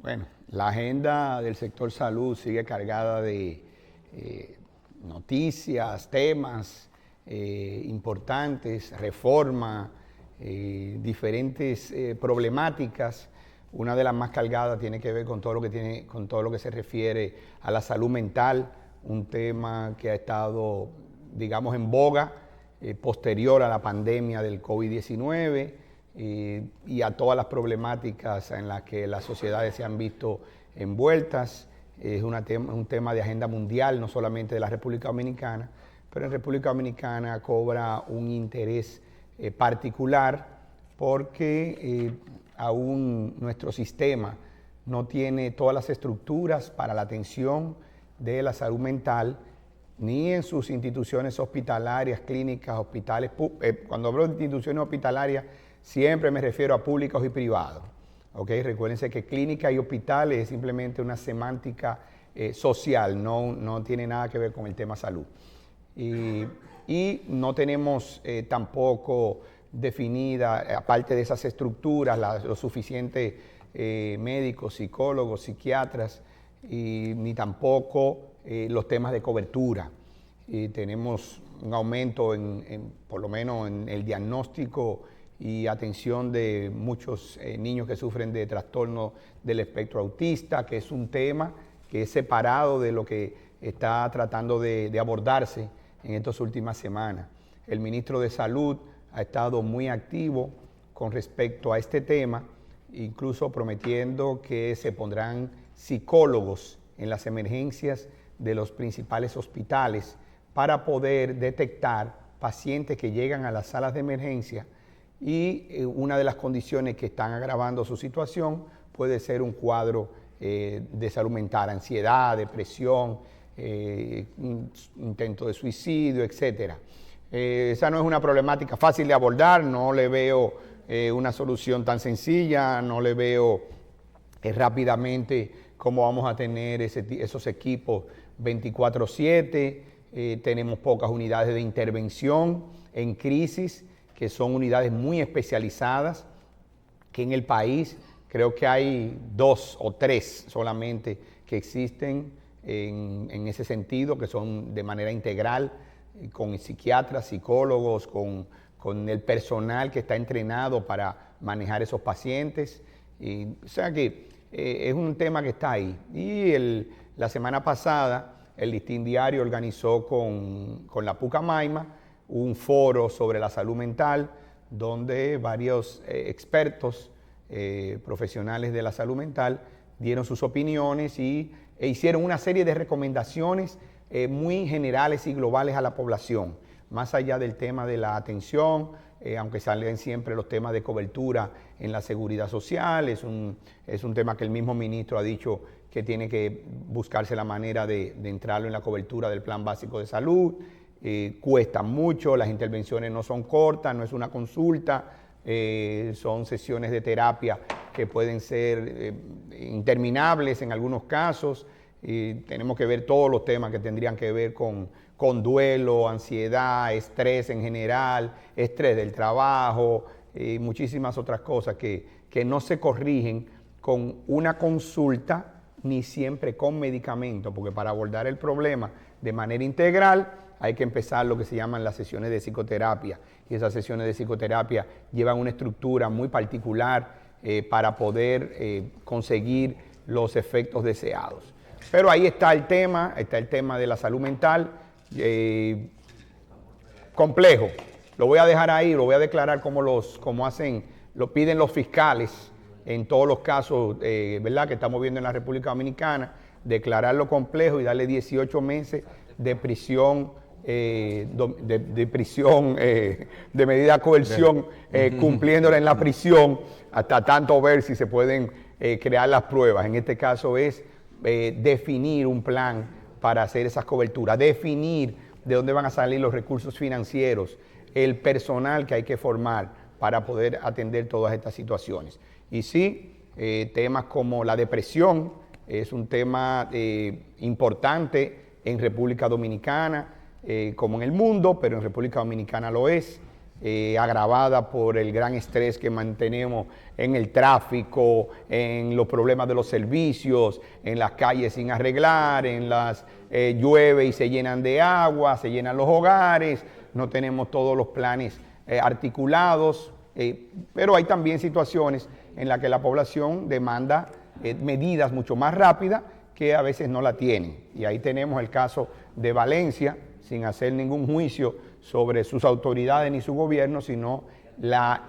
Bueno, la agenda del sector salud sigue cargada de noticias, temas importantes, reforma, diferentes problemáticas. Una de las más cargadas tiene que ver con todo lo que se refiere a la salud mental, un tema que ha estado, digamos, en boga posterior a la pandemia del COVID-19 y a todas las problemáticas en las que las sociedades se han visto envueltas. Es un tema de agenda mundial, no solamente de la República Dominicana, pero en República Dominicana cobra un interés particular porque aún nuestro sistema no tiene todas las estructuras para la atención de la salud mental, ni en sus instituciones hospitalarias, clínicas, hospitales. Cuando hablo de instituciones hospitalarias, siempre me refiero a públicos y privados. ¿Okay? Recuérdense que clínica y hospitales es simplemente una semántica social, no tiene nada que ver con el tema salud. Y no tenemos tampoco definida, aparte de esas estructuras, los suficientes médicos, psicólogos, psiquiatras, ni tampoco los temas de cobertura. Tenemos un aumento por lo menos en el diagnóstico y atención de muchos niños que sufren de trastorno del espectro autista, que es un tema que es separado de lo que está tratando de abordarse en estas últimas semanas. El ministro de Salud ha estado muy activo con respecto a este tema, incluso prometiendo que se pondrán psicólogos en las emergencias de los principales hospitales para poder detectar pacientes que llegan a las salas de emergencia y una de las condiciones que están agravando su situación puede ser un cuadro de salud mental, ansiedad, depresión, intento de suicidio, etc. Esa no es una problemática fácil de abordar, no le veo una solución tan sencilla, no le veo rápidamente cómo vamos a tener esos equipos 24/7, tenemos pocas unidades de intervención en crisis, que son unidades muy especializadas, que en el país creo que hay 2 o 3 solamente que existen en ese sentido, que son de manera integral, con psiquiatras, psicólogos, con el personal que está entrenado para manejar esos pacientes. O sea que es un tema que está ahí. Y la semana pasada el Listín Diario organizó con la Pucamaima un foro sobre la salud mental, donde varios expertos profesionales de la salud mental dieron sus opiniones e hicieron una serie de recomendaciones muy generales y globales a la población, más allá del tema de la atención, aunque salen siempre los temas de cobertura en la seguridad social. Es un tema que el mismo ministro ha dicho que tiene que buscarse la manera de entrarlo en la cobertura del Plan Básico de Salud. Cuesta mucho, las intervenciones no son cortas, no es una consulta, son sesiones de terapia que pueden ser interminables en algunos casos. Tenemos que ver todos los temas que tendrían que ver con duelo, ansiedad, estrés en general, estrés del trabajo y muchísimas otras cosas que no se corrigen con una consulta ni siempre con medicamento, porque para abordar el problema de manera integral hay que empezar lo que se llaman las sesiones de psicoterapia, y esas sesiones de psicoterapia llevan una estructura muy particular para poder conseguir los efectos deseados. Pero ahí está el tema de la salud mental, complejo. Lo voy a dejar ahí, lo voy a declarar como lo piden los fiscales en todos los casos, ¿verdad?, que estamos viendo en la República Dominicana, declararlo complejo y darle 18 meses de prisión, de medida de coerción, cumpliéndola en la prisión, hasta tanto ver si se pueden crear las pruebas. En este caso es definir un plan para hacer esas coberturas, definir de dónde van a salir los recursos financieros, el personal que hay que formar para poder atender todas estas situaciones. Y sí, temas como la depresión es un tema importante en República Dominicana, como en el mundo, pero en República Dominicana lo es. agravada por el gran estrés que mantenemos en el tráfico, en los problemas de los servicios, en las calles sin arreglar, en las llueve y se llenan de agua, se llenan los hogares, no tenemos todos los planes articulados, pero hay también situaciones en las que la población demanda medidas mucho más rápidas que a veces no la tienen. Y ahí tenemos el caso de Valencia, sin hacer ningún juicio sobre sus autoridades ni su gobierno, sino la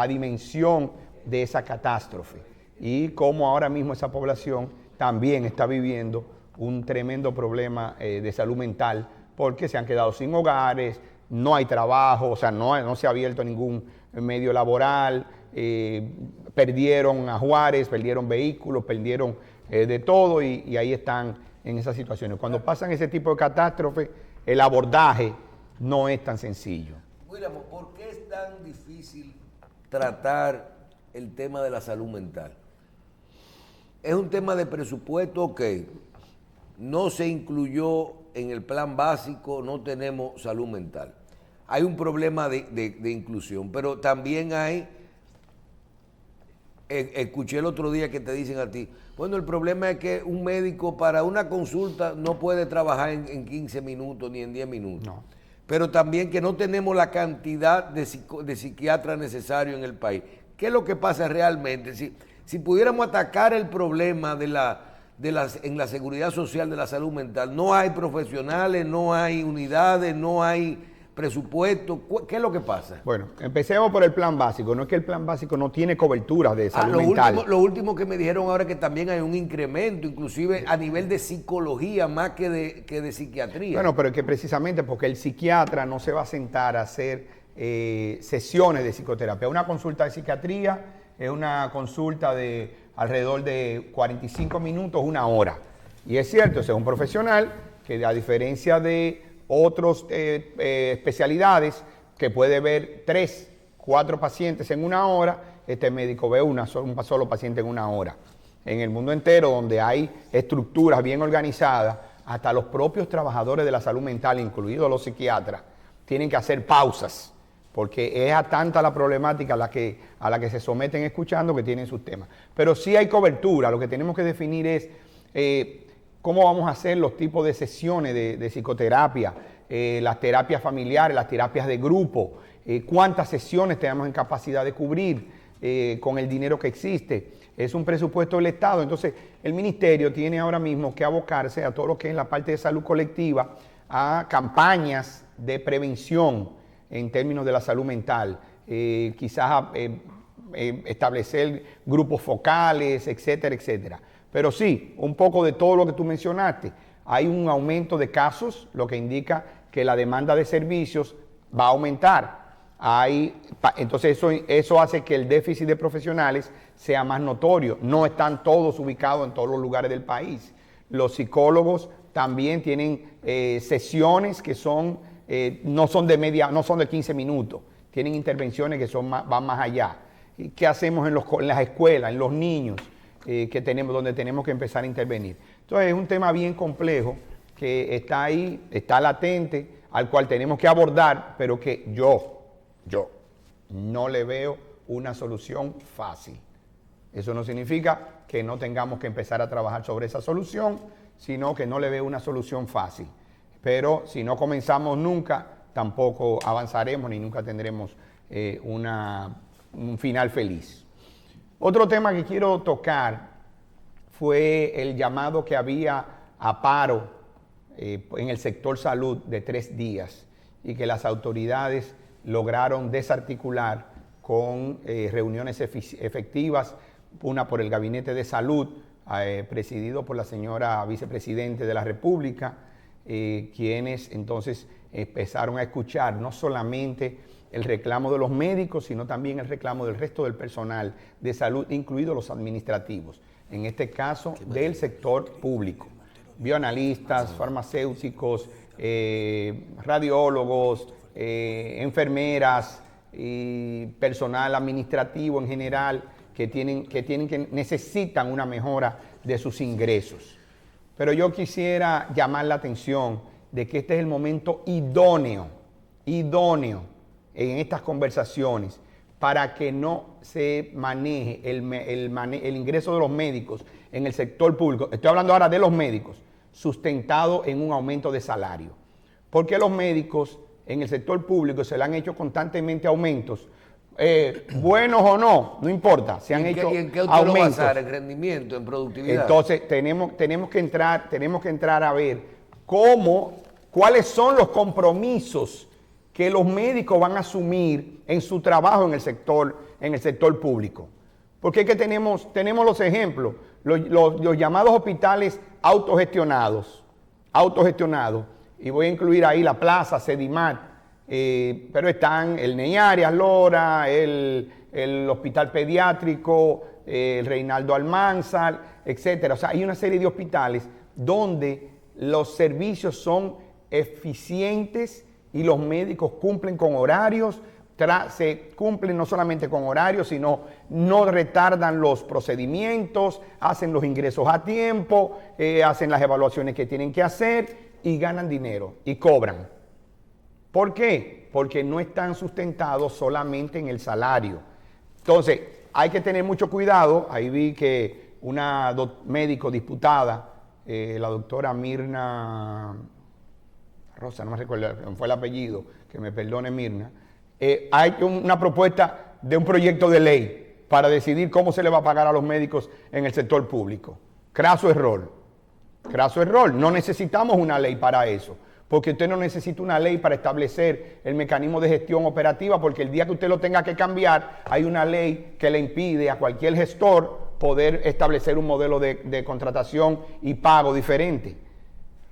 dimensión de esa catástrofe y cómo ahora mismo esa población también está viviendo un tremendo problema de salud mental porque se han quedado sin hogares, no hay trabajo, o sea, no se ha abierto ningún medio laboral, perdieron ajuares, perdieron vehículos, perdieron de todo y ahí están en esas situaciones. Cuando pasan ese tipo de catástrofes, el abordaje no es tan sencillo. William, ¿por qué es tan difícil tratar el tema de la salud mental? Es un tema de presupuesto que no se incluyó en el plan básico, no tenemos salud mental. Hay un problema de inclusión, pero también hay, escuché el otro día que te dicen a ti, bueno, el problema es que un médico para una consulta no puede trabajar en 15 minutos ni en 10 minutos. No. Pero también que no tenemos la cantidad de psiquiatras necesarios en el país. ¿Qué es lo que pasa realmente? Si pudiéramos atacar el problema en la seguridad social de la salud mental, no hay profesionales, no hay unidades, no hay presupuesto, ¿qué es lo que pasa? Bueno, empecemos por el plan básico. No es que el plan básico no tiene cobertura de salud mental. Lo último que me dijeron ahora es que también hay un incremento, inclusive a nivel de psicología más que de psiquiatría. Bueno, pero es que precisamente porque el psiquiatra no se va a sentar a hacer sesiones de psicoterapia. Una consulta de psiquiatría es una consulta de alrededor de 45 minutos, una hora. Y es cierto, ese es un profesional que a diferencia de otras especialidades que puede ver 3, 4 pacientes en una hora, este médico ve un solo paciente en una hora. En el mundo entero, donde hay estructuras bien organizadas, hasta los propios trabajadores de la salud mental, incluidos los psiquiatras, tienen que hacer pausas, porque es a tanta la problemática a la que se someten escuchando que tienen sus temas. Pero sí hay cobertura, lo que tenemos que definir es cómo vamos a hacer los tipos de sesiones de psicoterapia, las terapias familiares, las terapias de grupo, cuántas sesiones tenemos en capacidad de cubrir con el dinero que existe. Es un presupuesto del Estado, entonces el ministerio tiene ahora mismo que abocarse a todo lo que es la parte de salud colectiva, a campañas de prevención en términos de la salud mental, quizás establecer grupos focales, etcétera, etcétera. Pero sí, un poco de todo lo que tú mencionaste. Hay un aumento de casos, lo que indica que la demanda de servicios va a aumentar. Entonces eso hace que el déficit de profesionales sea más notorio. No están todos ubicados en todos los lugares del país. Los psicólogos también tienen sesiones que no son de 15 minutos. Tienen intervenciones que van más allá. ¿Qué hacemos en las escuelas, en los niños? Donde tenemos que empezar a intervenir. Entonces es un tema bien complejo que está ahí, está latente, al cual tenemos que abordar, pero que yo no le veo una solución fácil. Eso no significa que no tengamos que empezar a trabajar sobre esa solución, sino que no le veo una solución fácil. Pero si no comenzamos nunca, tampoco avanzaremos ni nunca tendremos un final feliz. Otro tema que quiero tocar fue el llamado que había a paro en el sector salud de 3 días y que las autoridades lograron desarticular con reuniones efectivas, una por el Gabinete de Salud, presidido por la señora vicepresidente de la República, quienes entonces empezaron a escuchar no solamente el reclamo de los médicos, sino también el reclamo del resto del personal de salud, incluidos los administrativos, en este caso del sector público, bioanalistas, farmacéuticos, radiólogos, enfermeras y personal administrativo en general que necesitan una mejora de sus ingresos. Pero yo quisiera llamar la atención de que este es el momento idóneo en estas conversaciones para que no se maneje el ingreso de los médicos en el sector público, estoy hablando ahora de los médicos, sustentado en un aumento de salario. Porque los médicos en el sector público se le han hecho constantemente aumentos, buenos o no, no importa, se han hecho ¿Y en qué usted aumentos. lo va a basar? ¿En rendimiento, en productividad? Entonces tenemos que entrar a ver cuáles son los compromisos que los médicos van a asumir en su trabajo en el sector público. Porque es que tenemos los ejemplos, los llamados hospitales autogestionados, y voy a incluir ahí la Plaza, Sedimat, pero están el Ney Arias Lora, el Hospital Pediátrico, el Reinaldo Almanzar, etcétera. O sea, hay una serie de hospitales donde los servicios son eficientes y los médicos cumplen con horarios, se cumplen no solamente con horarios, sino no retardan los procedimientos, hacen los ingresos a tiempo, hacen las evaluaciones que tienen que hacer y ganan dinero y cobran. ¿Por qué? Porque no están sustentados solamente en el salario. Entonces, hay que tener mucho cuidado. Ahí vi que una médico disputada, la doctora Mirna Rosa, no me recuerdo, fue el apellido, que me perdone Mirna, hay una propuesta de un proyecto de ley para decidir cómo se le va a pagar a los médicos en el sector público. Craso error. No necesitamos una ley para eso, porque usted no necesita una ley para establecer el mecanismo de gestión operativa, porque el día que usted lo tenga que cambiar, hay una ley que le impide a cualquier gestor poder establecer un modelo de contratación y pago diferente.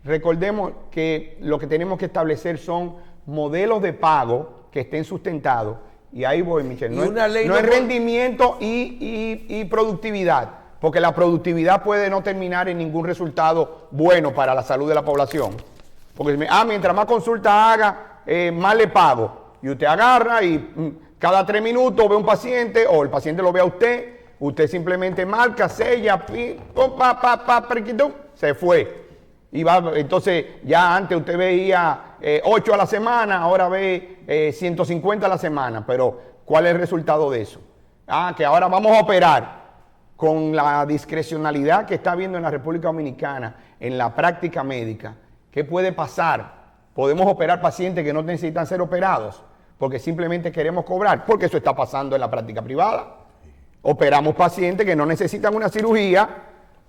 Recordemos que lo que tenemos que establecer son modelos de pago que estén sustentados, y ahí voy, Michelle, no es rendimiento y productividad, porque la productividad puede no terminar en ningún resultado bueno para la salud de la población. Porque mientras más consulta haga, más le pago. Y usted agarra y cada 3 minutos ve un paciente, o el paciente lo ve a usted simplemente marca, sella, se fue. Y entonces ya antes usted veía 8 a la semana, ahora ve 150 a la semana. Pero ¿cuál es el resultado de eso? Que ahora vamos a operar con la discrecionalidad que está habiendo en la República Dominicana en la práctica médica. ¿Qué puede pasar? Podemos operar pacientes que no necesitan ser operados porque simplemente queremos cobrar, porque eso está pasando en la práctica privada. Operamos pacientes que no necesitan una cirugía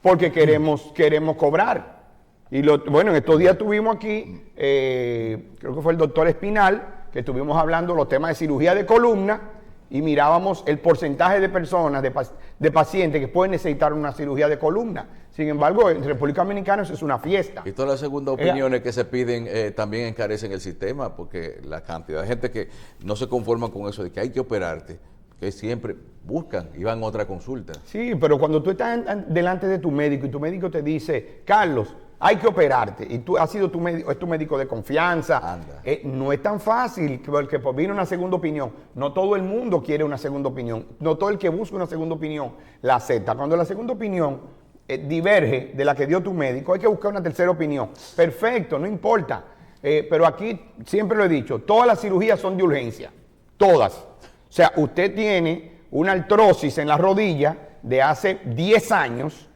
porque queremos cobrar. Y bueno, en estos días tuvimos aquí, creo que fue el doctor Espinal, que estuvimos hablando los temas de cirugía de columna y mirábamos el porcentaje de personas, de pacientes que pueden necesitar una cirugía de columna. Sin embargo, en República Dominicana eso es una fiesta. Y todas las segundas opiniones que se piden también encarecen el sistema, porque la cantidad de gente que no se conforma con eso de que hay que operarte, que siempre buscan y van a otra consulta. Sí, pero cuando tú estás delante de tu médico y tu médico te dice, Carlos, hay que operarte, y tú has sido es tu médico de confianza, no es tan fácil, porque viene una segunda opinión. No todo el mundo quiere una segunda opinión, no todo el que busca una segunda opinión la acepta. Cuando la segunda opinión diverge de la que dio tu médico, hay que buscar una tercera opinión. Perfecto, no importa. Pero aquí, siempre lo he dicho, todas las cirugías son de urgencia, todas. O sea, usted tiene una artrosis en la rodilla de hace 10 años,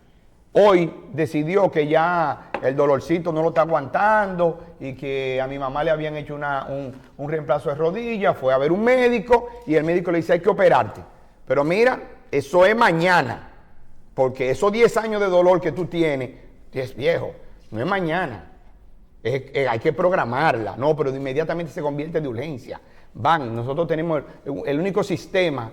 hoy decidió que ya el dolorcito no lo está aguantando y que a mi mamá le habían hecho un reemplazo de rodilla, fue a ver un médico y el médico le dice hay que operarte. Pero mira, eso es mañana, porque esos 10 años de dolor que tú tienes, es viejo, no es mañana, hay que programarla, no, pero inmediatamente se convierte de urgencia. Nosotros tenemos el único sistema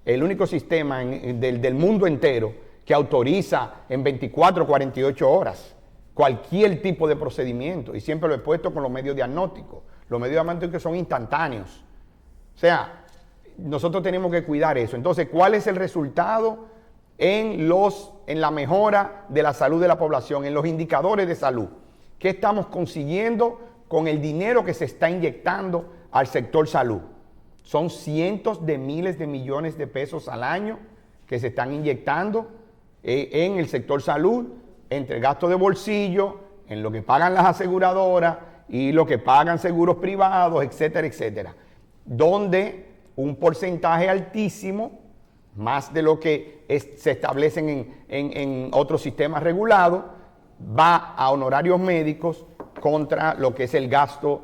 del mundo entero que autoriza en 24 o 48 horas cualquier tipo de procedimiento, y siempre lo he puesto con los medios diagnósticos. Los medios diagnósticos son instantáneos. O sea, nosotros tenemos que cuidar eso. Entonces, ¿cuál es el resultado en la mejora de la salud de la población, en los indicadores de salud? ¿Qué estamos consiguiendo con el dinero que se está inyectando al sector salud? Son cientos de miles de millones de pesos al año que se están inyectando en el sector salud, entre gasto de bolsillo, en lo que pagan las aseguradoras y lo que pagan seguros privados, etcétera, etcétera. donde un porcentaje altísimo, más de lo que se establecen en otros sistemas regulados, va a honorarios médicos contra lo que es el gasto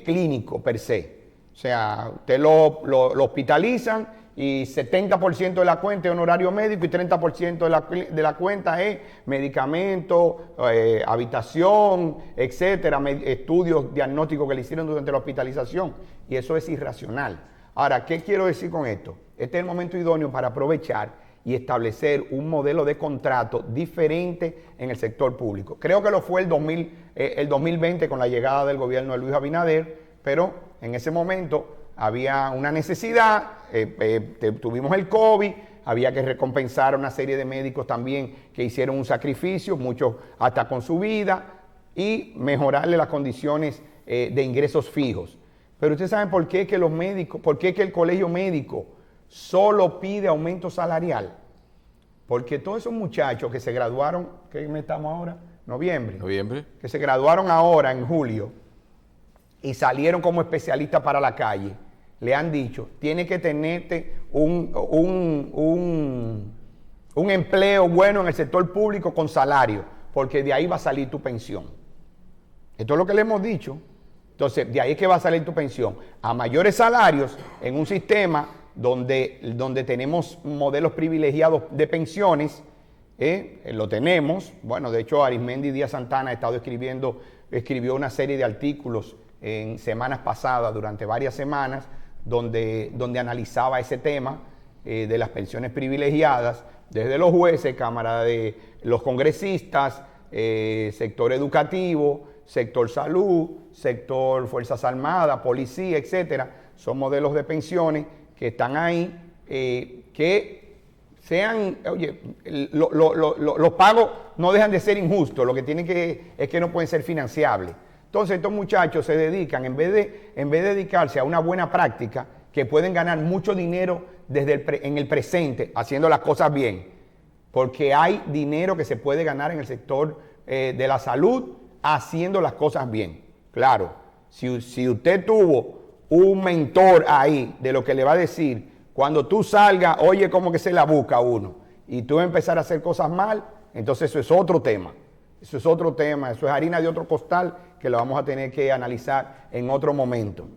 clínico per se. O sea, usted lo hospitalizan y 70% de la cuenta es honorario médico y 30% de la cuenta es medicamento, habitación, etcétera, estudios diagnósticos que le hicieron durante la hospitalización. Y eso es irracional. Ahora, ¿qué quiero decir con esto? Este es el momento idóneo para aprovechar y establecer un modelo de contrato diferente en el sector público. Creo que lo fue el 2020 con la llegada del gobierno de Luis Abinader, pero en ese momento había una necesidad, tuvimos el COVID, había que recompensar a una serie de médicos también que hicieron un sacrificio, muchos hasta con su vida, y mejorarle las condiciones de ingresos fijos. Pero ustedes saben por qué que los médicos, por qué que el colegio médico solo pide aumento salarial. Porque todos esos muchachos que se graduaron, ¿qué mes estamos ahora? Noviembre. Que se graduaron ahora en julio y salieron como especialistas para la calle, le han dicho, tiene que tenerte un empleo bueno en el sector público con salario, porque de ahí va a salir tu pensión. Esto es lo que le hemos dicho. Entonces, de ahí es que va a salir tu pensión. A mayores salarios en un sistema donde tenemos modelos privilegiados de pensiones, lo tenemos. Bueno, de hecho, Arismendi Díaz Santana ha estado escribió una serie de artículos en semanas pasadas, durante varias semanas, donde analizaba ese tema de las pensiones privilegiadas, desde los jueces, Cámara de los congresistas, sector educativo, sector salud, sector Fuerzas Armadas, policía, etcétera. Son modelos de pensiones que están ahí, que sean, oye, los pagos no dejan de ser injustos, lo que tienen es que no pueden ser financiables. Entonces estos muchachos se dedican, en vez de dedicarse a una buena práctica, que pueden ganar mucho dinero en el presente, haciendo las cosas bien, porque hay dinero que se puede ganar en el sector de la salud, haciendo las cosas bien. Claro, si usted tuvo un mentor ahí de lo que le va a decir, cuando tú salgas, oye cómo que se la busca uno, y tú empezar a hacer cosas mal, entonces eso es otro tema. Eso es otro tema, eso es harina de otro costal que lo vamos a tener que analizar en otro momento.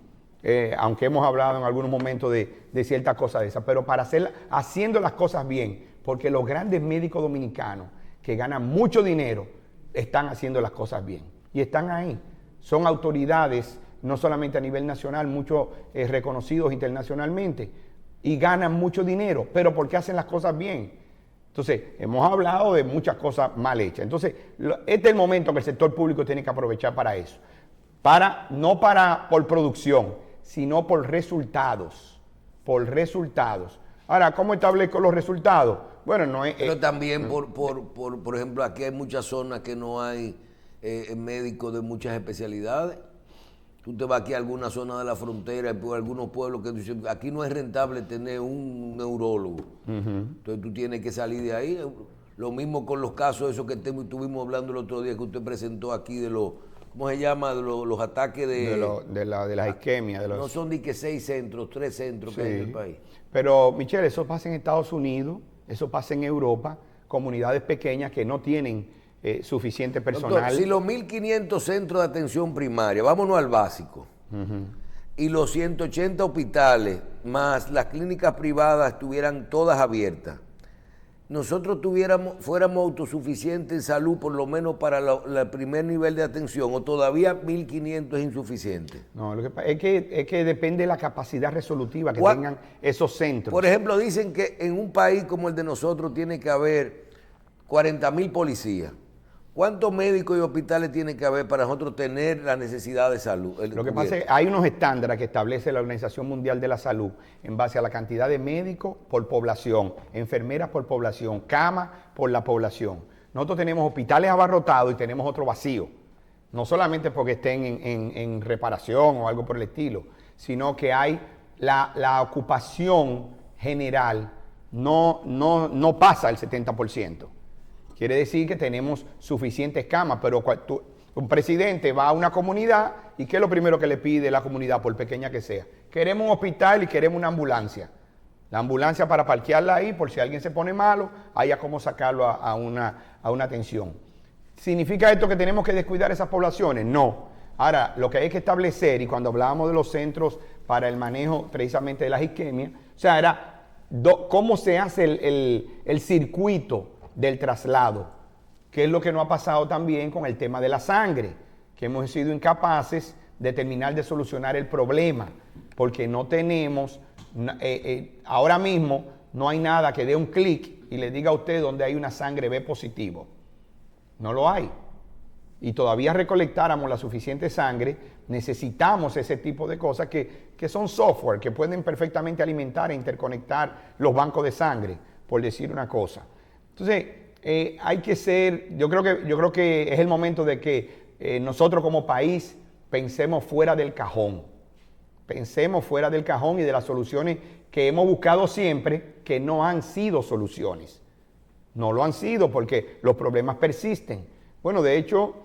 Aunque hemos hablado en algunos momentos de ciertas cosas de esas, pero haciendo las cosas bien, porque los grandes médicos dominicanos que ganan mucho dinero están haciendo las cosas bien y están ahí. Son autoridades, no solamente a nivel nacional, muchos reconocidos internacionalmente, y ganan mucho dinero, pero porque hacen las cosas bien. Entonces, hemos hablado de muchas cosas mal hechas. Entonces, este es el momento que el sector público tiene que aprovechar para eso. No por producción, sino por resultados. Por resultados. Ahora, ¿cómo establezco los resultados? Bueno, no es... Pero también, por ejemplo, aquí hay muchas zonas que no hay médicos de muchas especialidades. Tú te vas aquí a alguna zona de la frontera, por algunos pueblos que dicen, aquí no es rentable tener un neurólogo. Entonces tú tienes que salir de ahí. Lo mismo con los casos esos que estuvimos hablando el otro día que usted presentó aquí de los, ¿cómo se llama? De los ataques de las isquemias. No son ni que 6 centros, 3 centros que hay en el país. Pero, Michelle, eso pasa en Estados Unidos, eso pasa en Europa, comunidades pequeñas que no tienen suficiente personal. Doctor, si los 1.500 centros de atención primaria, vámonos al básico, y los 180 hospitales, más las clínicas privadas estuvieran todas abiertas, nosotros fuéramos autosuficientes en salud, por lo menos para el primer nivel de atención, o todavía 1.500 es insuficiente. No, lo que pasa es que depende de la capacidad resolutiva que tengan esos centros. Por ejemplo, dicen que en un país como el de nosotros tiene que haber 40.000 policías. ¿Cuántos médicos y hospitales tiene que haber para nosotros tener la necesidad de salud? Lo que pasa es que hay unos estándares que establece la Organización Mundial de la Salud en base a la cantidad de médicos por población, enfermeras por población, camas por la población. Nosotros tenemos hospitales abarrotados y tenemos otro vacío. No solamente porque estén en reparación o algo por el estilo, sino que hay la ocupación general no pasa el 70%. Quiere decir que tenemos suficientes camas, pero Un presidente va a una comunidad y ¿qué es lo primero que le pide la comunidad, por pequeña que sea? Queremos un hospital y queremos una ambulancia. La ambulancia para parquearla ahí, por si alguien se pone malo, haya cómo sacarlo a una atención. ¿Significa esto que tenemos que descuidar esas poblaciones? No. Ahora, lo que hay que establecer, y cuando hablábamos de los centros para el manejo precisamente de las isquemias, o sea, era cómo se hace el circuito del traslado, que es lo que no ha pasado también con el tema de la sangre, que hemos sido incapaces de terminar de solucionar el problema, porque no tenemos, ahora mismo no hay nada que dé un clic y le diga a usted dónde hay una sangre B positivo. No lo hay. Y todavía recolectáramos la suficiente sangre, necesitamos ese tipo de cosas que son software, que pueden perfectamente alimentar e interconectar los bancos de sangre, por decir una cosa. Entonces, hay que ser, yo creo que es el momento de que nosotros como país pensemos fuera del cajón. Pensemos fuera del cajón y de las soluciones que hemos buscado siempre, que no han sido soluciones. No lo han sido porque los problemas persisten. Bueno, de hecho,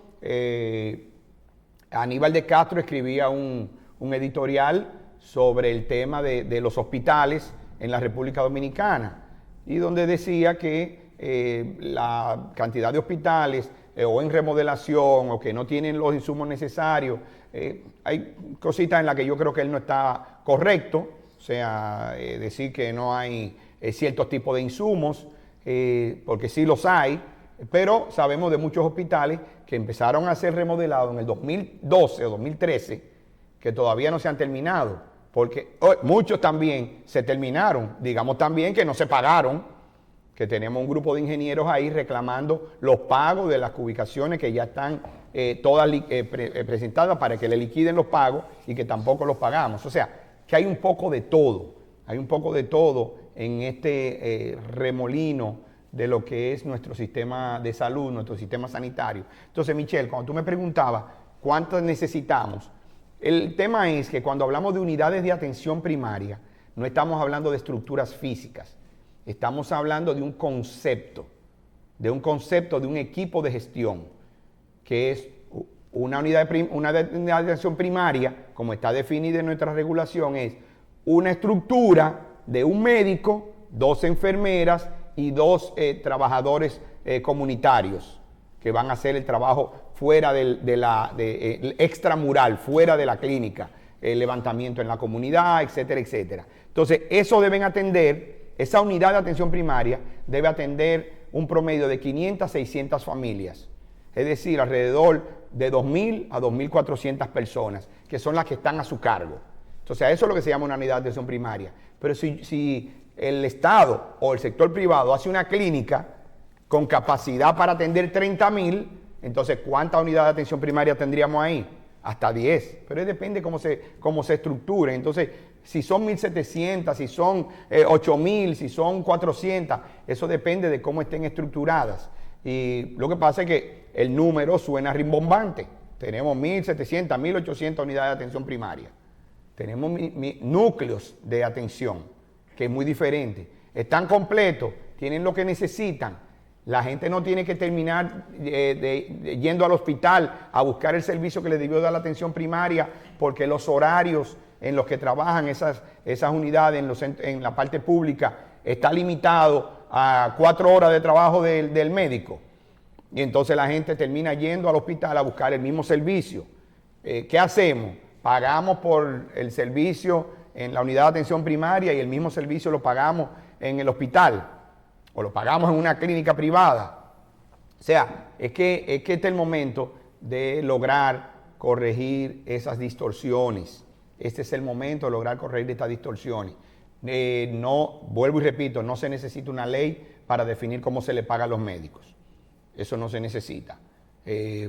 Aníbal de Castro escribía un editorial sobre el tema de los hospitales en la República Dominicana y donde decía que la cantidad de hospitales o en remodelación o que no tienen los insumos necesarios, hay cositas en las que yo creo que él no está correcto, o sea, decir que no hay ciertos tipos de insumos, porque sí los hay, pero sabemos de muchos hospitales que empezaron a ser remodelados en el 2012 o 2013, que todavía no se han terminado, porque muchos también se terminaron, digamos también que no se pagaron, que tenemos un grupo de ingenieros ahí reclamando los pagos de las ubicaciones que ya están todas presentadas para que le liquiden los pagos y que tampoco los pagamos. O sea, que hay un poco de todo en este remolino de lo que es nuestro sistema de salud, nuestro sistema sanitario. Entonces, Michelle, cuando tú me preguntabas cuántas necesitamos, el tema es que cuando hablamos de unidades de atención primaria, no estamos hablando de estructuras físicas, estamos hablando de un concepto, de un equipo de gestión, que es una unidad de atención primaria, como está definida en nuestra regulación, es una estructura de un médico, 2 enfermeras y 2 trabajadores comunitarios que van a hacer el trabajo fuera el extramural, fuera de la clínica, el levantamiento en la comunidad, etcétera, etcétera. Entonces, eso deben atender, esa unidad de atención primaria debe atender un promedio de 500 a 600 familias, es decir, alrededor de 2.000 a 2.400 personas, que son las que están a su cargo. Entonces, eso es lo que se llama una unidad de atención primaria. Pero si el Estado o el sector privado hace una clínica con capacidad para atender 30.000, entonces, ¿cuántas unidades de atención primaria tendríamos ahí? Hasta 10. Pero depende cómo se estructure. Entonces, si son 1.700, si son 8.000, si son 400, eso depende de cómo estén estructuradas. Y lo que pasa es que el número suena rimbombante. Tenemos 1.700, 1.800 unidades de atención primaria. Tenemos núcleos de atención, que es muy diferente. Están completos, tienen lo que necesitan. La gente no tiene que terminar yendo al hospital a buscar el servicio que le debió dar la atención primaria, porque los horarios en los que trabajan esas unidades en la parte pública está limitado a 4 horas de trabajo del médico. Y entonces la gente termina yendo al hospital a buscar el mismo servicio. ¿Qué hacemos? Pagamos por el servicio en la unidad de atención primaria y el mismo servicio lo pagamos en el hospital o lo pagamos en una clínica privada. O sea, es que este es el momento de lograr corregir esas distorsiones. Este es el momento de lograr corregir estas distorsiones. No, vuelvo y repito, no se necesita una ley para definir cómo se le paga a los médicos. Eso no se necesita.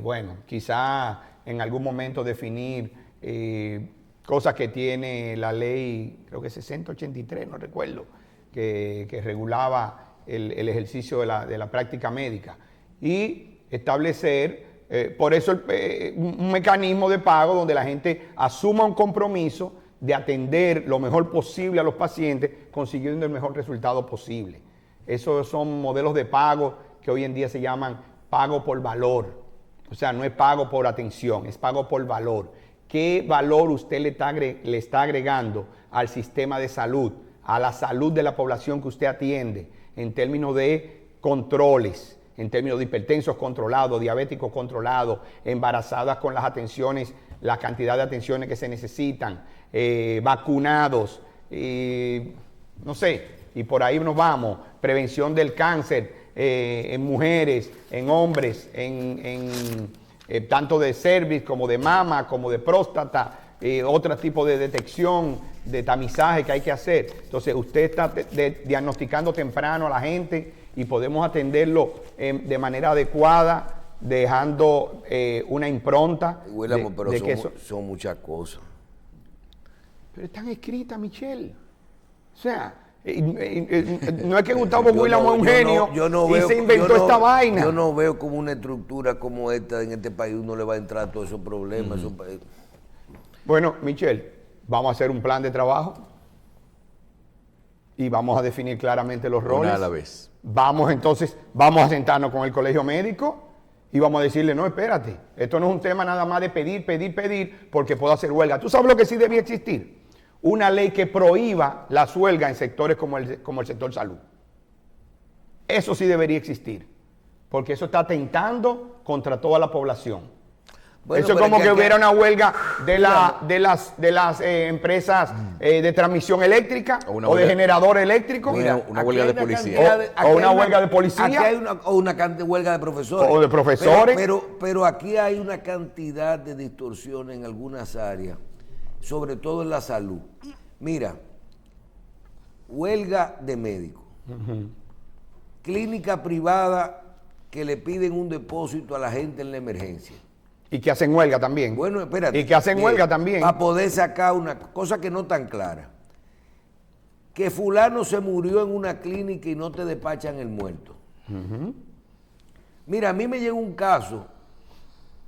Bueno, quizá en algún momento definir cosas que tiene la ley, creo que 6083, no recuerdo, que regulaba el ejercicio de la práctica médica, y establecer, por eso un mecanismo de pago donde la gente asuma un compromiso de atender lo mejor posible a los pacientes, consiguiendo el mejor resultado posible. Esos son modelos de pago que hoy en día se llaman pago por valor. O sea, no es pago por atención, es pago por valor. ¿Qué valor usted le está agregando al sistema de salud, a la salud de la población que usted atiende, en términos de controles, en términos de hipertensos controlados, diabéticos controlados, embarazadas con las atenciones, la cantidad de atenciones que se necesitan, vacunados, no sé, y por ahí nos vamos, prevención del cáncer en mujeres, en hombres, tanto de cervix como de mama, como de próstata, otro tipo de detección, de tamizaje que hay que hacer. Entonces usted está diagnosticando temprano a la gente y podemos atenderlo de manera adecuada, dejando una impronta. William, pero son muchas cosas. Pero están escritas, Michelle. O sea, no es que Gustavo William es un genio y se inventó esta vaina. Yo no veo como una estructura como esta en este país uno le va a entrar a todos esos problemas. Bueno, Michelle, vamos a hacer un plan de trabajo y vamos a definir claramente los roles. Una a la vez. Vamos a sentarnos con el colegio médico y vamos a decirle, no, espérate, esto no es un tema nada más de pedir, porque puedo hacer huelga. ¿Tú sabes lo que sí debía existir? Una ley que prohíba las huelgas en sectores como el sector salud. Eso sí debería existir, porque eso está atentando contra toda la población. Bueno, eso es como que hubiera una huelga de las empresas de transmisión eléctrica o de generador eléctrico. Una huelga de policía. O una huelga de policía. Aquí hay una huelga de profesores. O de profesores. Pero aquí hay una cantidad de distorsiones en algunas áreas, sobre todo en la salud. Mira, huelga de médicos. Clínica privada que le piden un depósito a la gente en la emergencia. Y que hacen huelga también. Bueno, espérate. Y que hacen huelga también. Para poder sacar una cosa que no tan clara. Que fulano se murió en una clínica y no te despachan el muerto. Mira, a mí me llegó un caso,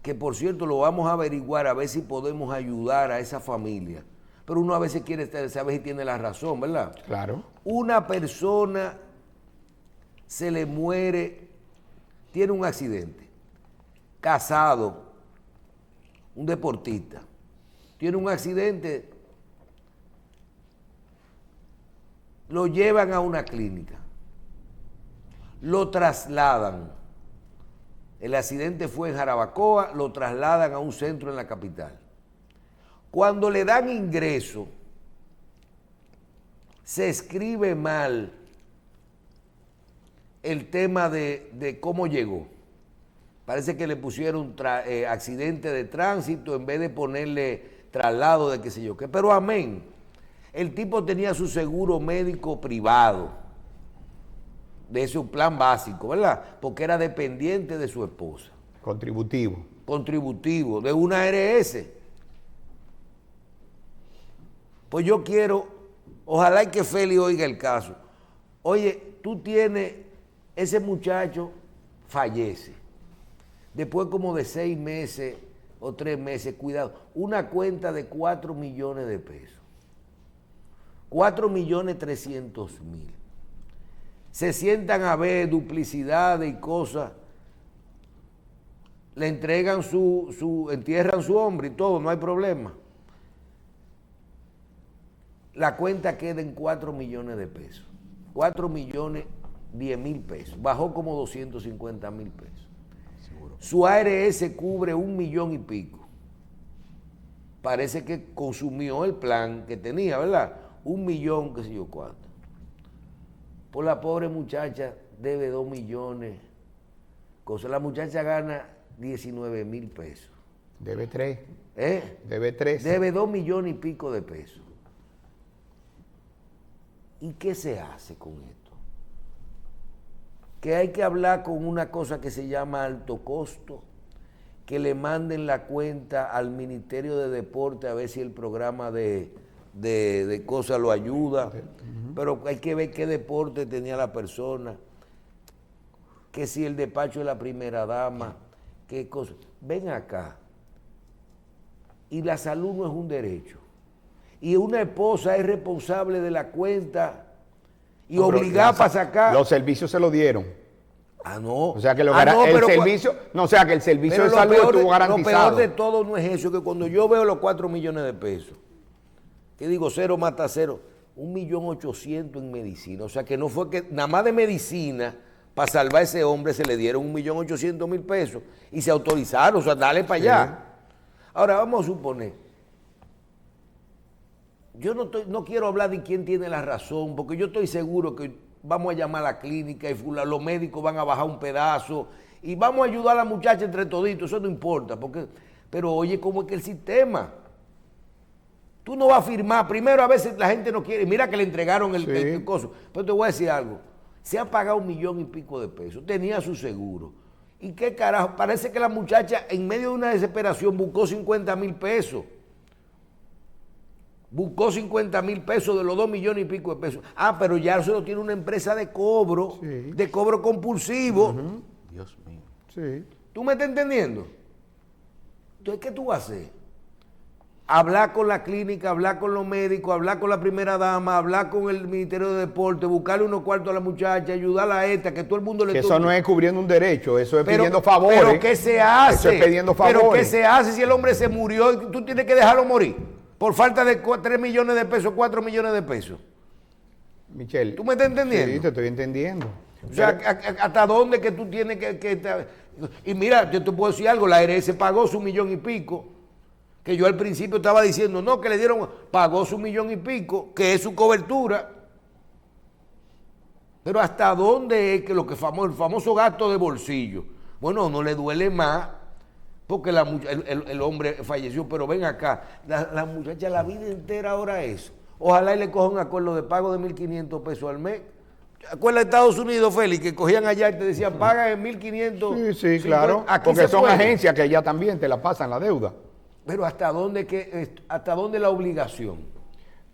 que por cierto lo vamos a averiguar, a ver si podemos ayudar a esa familia. Pero uno a veces quiere saber si tiene la razón, ¿verdad? Claro. Una persona se le muere, tiene un accidente, casado, un deportista, tiene un accidente, lo llevan a una clínica, lo trasladan. El accidente fue en Jarabacoa, lo trasladan a un centro en la capital. Cuando le dan ingreso, se escribe mal el tema de cómo llegó. Parece que le pusieron accidente de tránsito en vez de ponerle traslado de qué sé yo qué. Pero amén. El tipo tenía su seguro médico privado, de su plan básico, ¿verdad? Porque era dependiente de su esposa. Contributivo, de una ARS. Pues yo quiero, ojalá que Feli oiga el caso. Oye, tú tienes, ese muchacho fallece. Después como de 6 meses o 3 meses, cuidado, una cuenta de 4 millones de pesos. 4.300.000. Se sientan a ver duplicidades y cosas. Le entregan entierran su hombre y todo, no hay problema. La cuenta queda en 4 millones de pesos. 4.010.000 pesos. Bajó como 250.000 pesos. Seguro. Su ARS cubre 1 millón y pico. Parece que consumió el plan que tenía, ¿verdad? 1 millón, qué sé yo cuánto. Por la pobre muchacha debe 2 millones. La muchacha gana 19.000 pesos. Debe 3. Debe 3. Debe 2 millones y pico de pesos. ¿Y qué se hace con esto? Que hay que hablar con una cosa que se llama alto costo, que le manden la cuenta al Ministerio de Deporte a ver si el programa de cosas lo ayuda. Pero hay que ver qué deporte tenía la persona, que si el despacho de la primera dama, qué cosa. Ven acá. Y la salud no es un derecho. Y una esposa es responsable de la cuenta y obligada para sacar. Los servicios se lo dieron. Ah, no. O sea que el pero servicio, no, o sea que el servicio pero de salud estuvo garantizado. Lo peor de todo no es eso, que cuando yo veo los 4 millones de pesos, que digo cero mata cero, 1.800.000 en medicina. O sea que no fue que nada más de medicina, para salvar a ese hombre se le dieron 1.800.000 pesos y se autorizaron, o sea, dale para allá. Ahora vamos a suponer, yo no quiero hablar de quién tiene la razón, porque yo estoy seguro que vamos a llamar a la clínica y los médicos van a bajar un pedazo y vamos a ayudar a la muchacha entre toditos, eso no importa, pero oye, ¿cómo es que el sistema? Tú no vas a firmar, primero a veces la gente no quiere, mira que le entregaron el coso, pero te voy a decir algo, se ha pagado 1 millón y pico de pesos, tenía su seguro, y qué carajo, parece que la muchacha en medio de una desesperación buscó 50,000 pesos. Buscó 50,000 pesos de los 2 millones y pico de pesos. Ah, pero ya eso lo tiene una empresa de cobro compulsivo. Dios mío. Sí. ¿Tú me estás entendiendo? Entonces, ¿qué tú vas a hacer? Hablar con la clínica, hablar con los médicos, hablar con la primera dama, hablar con el Ministerio de Deporte, buscarle unos cuartos a la muchacha, ayudarla a esta, que todo el mundo le toque. Eso no es cubriendo un derecho, eso es pidiendo favores. ¿Pero qué se hace? Eso es pidiendo favores. ¿Pero qué se hace si el hombre se murió y tú tienes que dejarlo morir? Por falta de 3 millones de pesos, 4 millones de pesos. Michelle. ¿Tú me estás entendiendo? Sí, te estoy entendiendo. O sea, ¿hasta dónde que tú tienes que y mira, yo te puedo decir algo, la ARS pagó su 1 millón y pico, que yo al principio estaba diciendo, no, que le dieron, pagó su 1 millón y pico, que es su cobertura. Pero ¿hasta dónde es que el famoso gasto de bolsillo? Bueno, no le duele más, porque el hombre falleció, pero ven acá, la muchacha la vida entera ahora eso. Ojalá y le coja un acuerdo de pago de 1.500 pesos al mes. ¿Acuerdas de Estados Unidos, Félix, que cogían allá y te decían, paga en 1.500? Sí, claro, porque son agencias que ya también te la pasan la deuda. Pero ¿hasta dónde la obligación?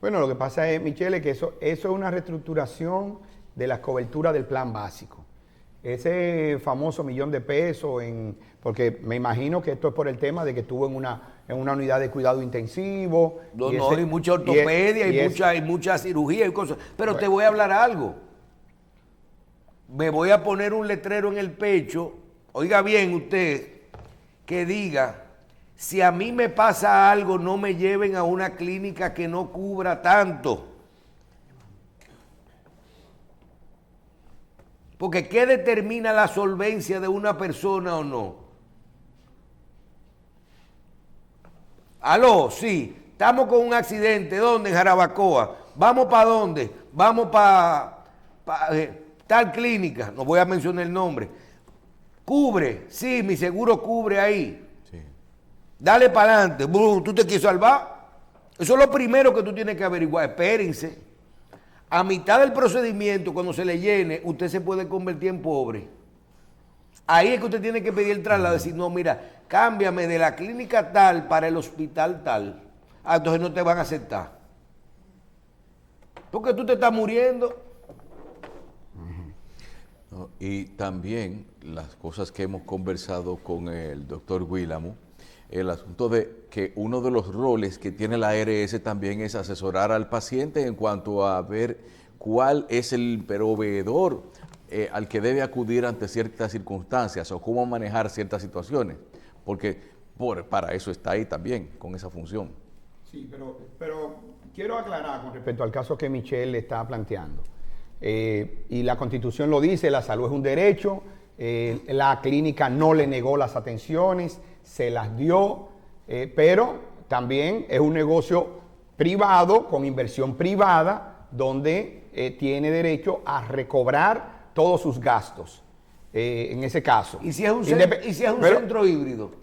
Bueno, lo que pasa es, Michelle, que eso es una reestructuración de las coberturas del plan básico. Ese famoso 1 millón de pesos, porque me imagino que esto es por el tema de que estuvo en una unidad de cuidado intensivo. Y mucha ortopedia y mucha cirugía y cosas. Pero te voy a hablar algo. Me voy a poner un letrero en el pecho, oiga bien usted, que diga, si a mí me pasa algo, no me lleven a una clínica que no cubra tanto. Porque ¿qué determina la solvencia de una persona o no? Aló, sí, estamos con un accidente, ¿dónde? En Jarabacoa. ¿Vamos para dónde? Vamos para tal clínica, no voy a mencionar el nombre. ¿Cubre? Sí, mi seguro cubre ahí. Sí. Dale para adelante. ¿Tú te quieres salvar? Eso es lo primero que tú tienes que averiguar. Espérense. A mitad del procedimiento, cuando se le llene, usted se puede convertir en pobre. Ahí es que usted tiene que pedir el traslado, decir, no, mira, cámbiame de la clínica tal para el hospital tal. Ah, entonces no te van a aceptar. Porque tú te estás muriendo. No, y también las cosas que hemos conversado con el doctor Guílamo, el asunto de que uno de los roles que tiene la ARS también es asesorar al paciente en cuanto a ver cuál es el proveedor al que debe acudir ante ciertas circunstancias o cómo manejar ciertas situaciones, porque para eso está ahí también, con esa función. Sí, pero quiero aclarar con respecto al caso que Michelle está planteando. Y la Constitución lo dice, la salud es un derecho, la clínica no le negó las atenciones, se las dio, pero también es un negocio privado, con inversión privada, donde tiene derecho a recobrar todos sus gastos, en ese caso. ¿Y si es un centro híbrido?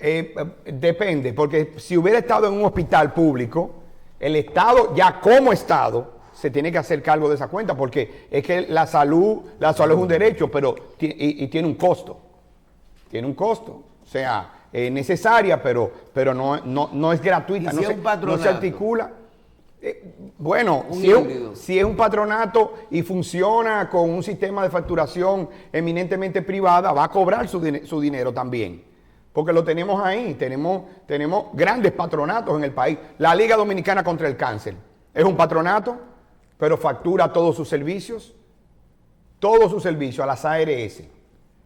Depende, porque si hubiera estado en un hospital público, el Estado, ya como Estado, se tiene que hacer cargo de esa cuenta, porque es que la salud es un derecho, pero tiene un costo. Tiene un costo. O sea, es necesaria, pero no es gratuita, no se articula. Bueno, si es un patronato y funciona con un sistema de facturación eminentemente privada, va a cobrar su dinero también. Porque lo tenemos ahí, tenemos grandes patronatos en el país. La Liga Dominicana contra el Cáncer es un patronato, pero factura todos sus servicios a las ARS.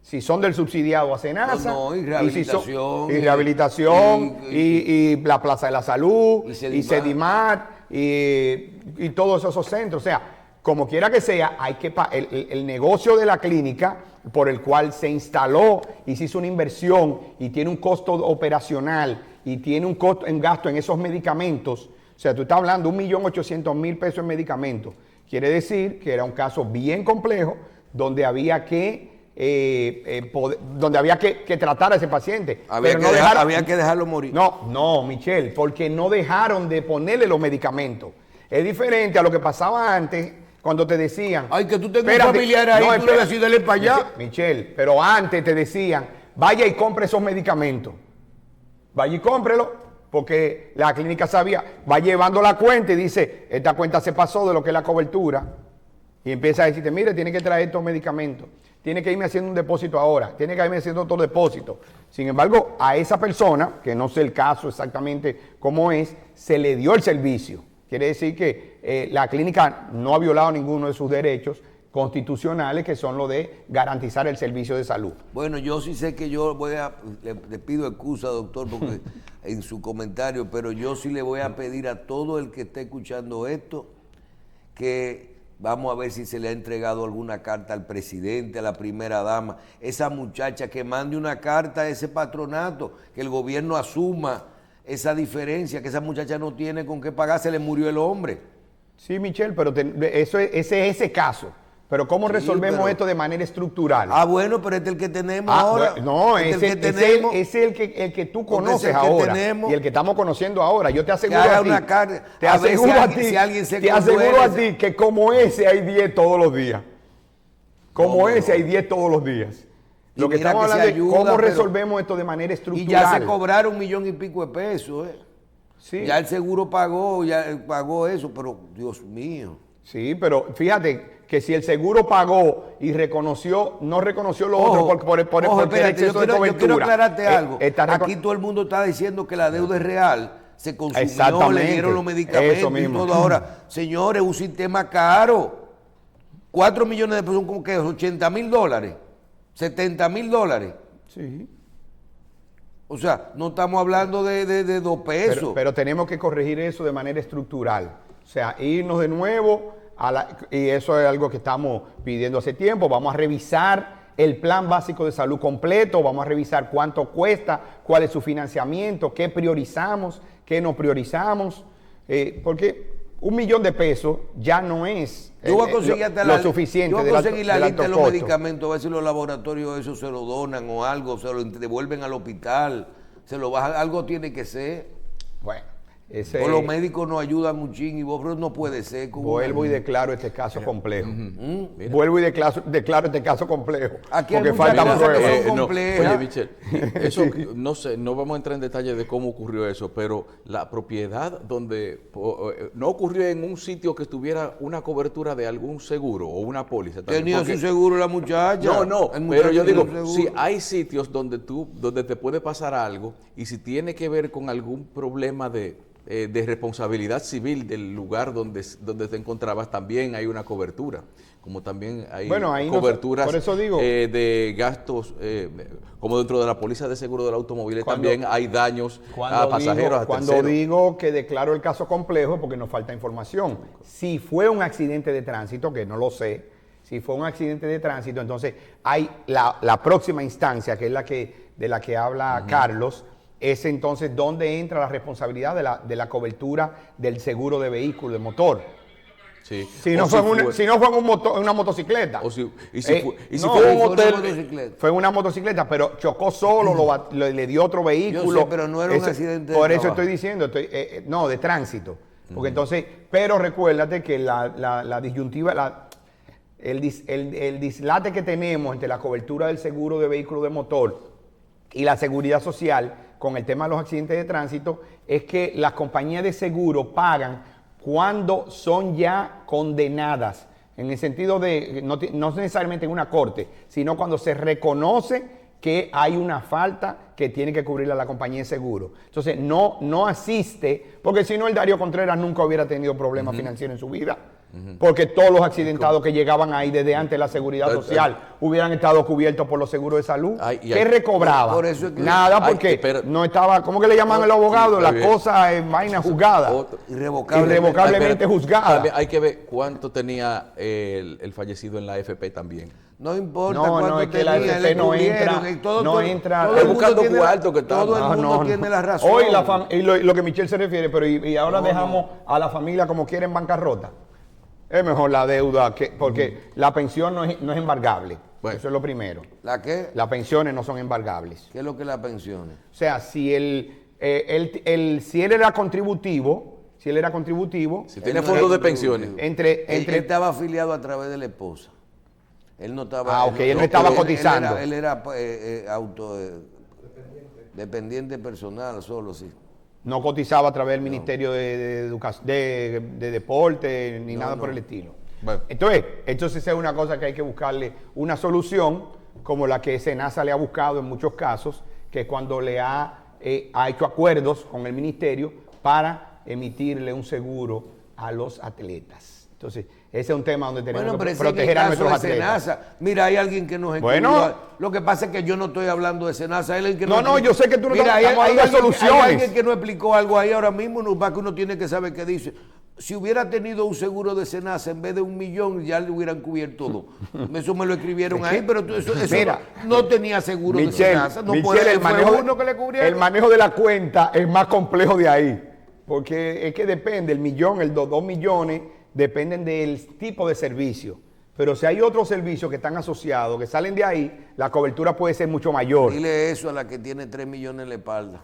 Si son del subsidiado a SENASA, No, y rehabilitación. y rehabilitación, y la Plaza de la Salud, y Sedimar, y todos esos centros. O sea, como quiera que sea, hay que el negocio de la clínica por el cual se instaló y se hizo una inversión y tiene un costo operacional y tiene un costo en gasto en esos medicamentos. O sea, tú estás hablando de 1.800.000 pesos en medicamentos. Quiere decir que era un caso bien complejo donde había que tratar a ese paciente. Había que dejarlo morir. No, Michelle, porque no dejaron de ponerle los medicamentos. Es diferente a lo que pasaba antes, cuando te decían... Ay, que tú tengas un familiar ahí, tú le decís, dale para allá. Michelle, pero antes te decían, vaya y compre esos medicamentos. Vaya y cómprelo, porque la clínica sabía, va llevando la cuenta y dice, esta cuenta se pasó de lo que es la cobertura. Y empieza a decirte, mire, tiene que traer estos medicamentos. Tiene que irme haciendo un depósito ahora, tiene que irme haciendo otro depósito. Sin embargo, a esa persona, que no sé el caso exactamente cómo es, se le dio el servicio. Quiere decir que la clínica no ha violado ninguno de sus derechos constitucionales, que son los de garantizar el servicio de salud. Bueno, yo sí sé que le pido excusa, doctor, porque en su comentario, pero yo sí le voy a pedir a todo el que esté escuchando esto que... Vamos a ver si se le ha entregado alguna carta al presidente, a la primera dama. Esa muchacha que mande una carta a ese patronato, que el gobierno asuma esa diferencia, que esa muchacha no tiene con qué pagar, se le murió el hombre. Sí, Michelle, pero ese es ese caso. Pero ¿cómo resolvemos esto de manera estructural? Bueno, pero este es el que tenemos ahora. No, ese es el que tú conoces ahora. Y el que estamos conociendo ahora. Yo te aseguro a ti que como ese hay 10 todos los días. Hay 10 todos los días. Lo que estamos hablando es cómo resolvemos esto de manera estructural. Y ya se cobraron 1 millón y pico de pesos. Sí. Ya el seguro pagó eso, pero Dios mío. Sí, pero fíjate que si el seguro pagó y no reconoció lo otro por el exceso de cobertura. Yo quiero aclararte algo. Aquí todo el mundo está diciendo que la deuda es real. Se consumió, le dieron los medicamentos y todo. Ahora, señores, un sistema caro. 4 millones de pesos, ¿cómo que? $80,000, $70,000. Sí. O sea, no estamos hablando de 2 pesos. Pero tenemos que corregir eso de manera estructural. O sea, irnos de nuevo y eso es algo que estamos pidiendo hace tiempo. Vamos a revisar el plan básico de salud completo, vamos a revisar cuánto cuesta, cuál es su financiamiento, qué priorizamos, qué no priorizamos, porque 1 millón de pesos ya no es lo suficiente. Yo voy a conseguir la lista de los medicamentos, a ver si los laboratorios eso se lo donan o algo, se lo devuelven al hospital, algo tiene que ser. Bueno. O los médicos nos ayudan un ching y vos no puede ser. Vuelvo y declaro este caso complejo. Vuelvo y declaro este caso complejo. Aquí porque faltan pruebas. Oye, Michelle, eso no sé, no vamos a entrar en detalle de cómo ocurrió eso, pero la propiedad donde no ocurrió en un sitio que tuviera una cobertura de algún seguro o una póliza. Tenía su seguro la muchacha. No, pero yo digo, si hay sitios donde te puede pasar algo y si tiene que ver con algún problema de responsabilidad civil del lugar donde te encontrabas, también hay una cobertura, como también hay coberturas por eso digo, de gastos, como dentro de la póliza de seguro del automóvil también hay daños a pasajeros, Cuando digo que declaro el caso complejo es porque nos falta información. Si fue un accidente de tránsito, que no lo sé, si fue un accidente de tránsito, entonces hay la próxima instancia, que es de la que habla Carlos, es entonces donde entra la responsabilidad de la cobertura del seguro de vehículo, de motor. Sí. Si no fue en una motocicleta. Fue en una motocicleta, pero chocó solo, le dio otro vehículo. Yo sé, pero no era un accidente de Por eso trabajo. estoy diciendo, no, de tránsito. Porque entonces, pero recuérdate que la disyuntiva, el dislate que tenemos entre la cobertura del seguro de vehículo de motor y la seguridad social con el tema de los accidentes de tránsito es que las compañías de seguro pagan cuando son ya condenadas, en el sentido de, no necesariamente en una corte, sino cuando se reconoce que hay una falta que tiene que cubrirla la compañía de seguro. Entonces, no asiste, porque si no el Darío Contreras nunca hubiera tenido problemas financieros en su vida. porque todos los accidentados que llegaban ahí desde antes de la seguridad social hubieran estado cubiertos por los seguros de salud. ¿Qué recobraba? Por eso es que, nada, porque no estaba, ¿cómo que le llaman a los abogados? La cosa es vaina juzgada. Irrevocablemente juzgada. Hay que ver cuánto tenía el fallecido en la AFP también. No importa no, es que la AFP no entra. Todo el buscando cuarto que todo el mundo tiene la razón. Hoy y lo que Michelle se refiere, pero y ahora dejamos a la familia como quiera en bancarrota. Es mejor la deuda, porque la pensión no es embargable. Bueno, eso es lo primero. ¿La qué? Las pensiones no son embargables. ¿Qué es lo que las pensiones? O sea, si él era contributivo, si tiene fondos de pensiones, él estaba afiliado a través de la esposa. Él no estaba. Él no estaba cotizando. Él era dependiente personal, solo sí. No cotizaba a través del Ministerio de Deporte ni nada por el estilo. Bueno. Entonces es una cosa que hay que buscarle una solución, como la que SENASA le ha buscado en muchos casos, que es cuando le ha hecho acuerdos con el ministerio para emitirle un seguro a los atletas. Entonces, ese es un tema donde tenemos que proteger a nuestros atletas. SENASA. Mira, hay alguien que nos escribió. Bueno, lo que pasa es que yo no estoy hablando de SENASA. Él es el que yo sé que tú no estás hablando de soluciones. Hay alguien que nos explicó algo ahí ahora mismo, que uno tiene que saber qué dice. Si hubiera tenido un seguro de SENASA en vez de 1 millón, ya le hubieran cubierto todo. Eso me lo escribieron ahí, pero eso mira, no tenía seguro de SENASA. No puede, uno que le cubriera. El manejo de la cuenta es más complejo de ahí, porque es que depende, el millón, 2 millones, dependen del tipo de servicio. Pero si hay otros servicios que están asociados, que salen de ahí, la cobertura puede ser mucho mayor. Dile eso a la que tiene 3 millones en la espalda.